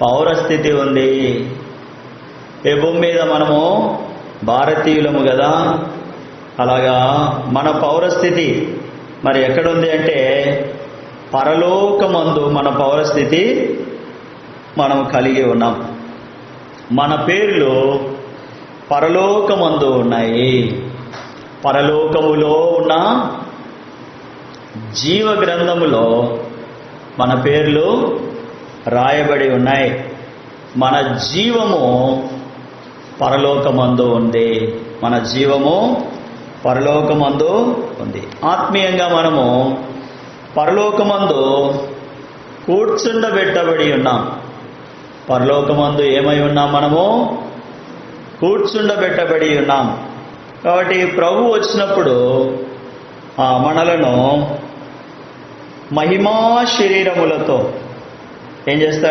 పౌరస్థితి ఉంది. ఈ భూమి మీద మనము భారతీయులము కదా, అలాగా మన పౌరస్థితి మరి ఎక్కడుంది అంటే పరలోకమందు మన పౌరస్థితి మనం కలిగి ఉన్నాం. మన పేర్లు పరలోకమందు ఉన్నాయి. పరలోకములో ఉన్న జీవ గ్రంథములో మన పేర్లు రాయబడి ఉన్నాయి. మన జీవము పరలోకమందు ఉంది. మన జీవము పరలోకమందు ఉంది. ఆత్మీయంగా మనము పరలోకమందు కూర్చుండబెట్టబడి ఉన్నాం. పరలోకమందు ఏమై ఉన్నాం? మనము కూర్చుండబెట్టబడి ఉన్నాం. కాబట్టి ప్రభు వచ్చినప్పుడు మనలను మహిమా శరీరములతో ఏం చేస్తాడు?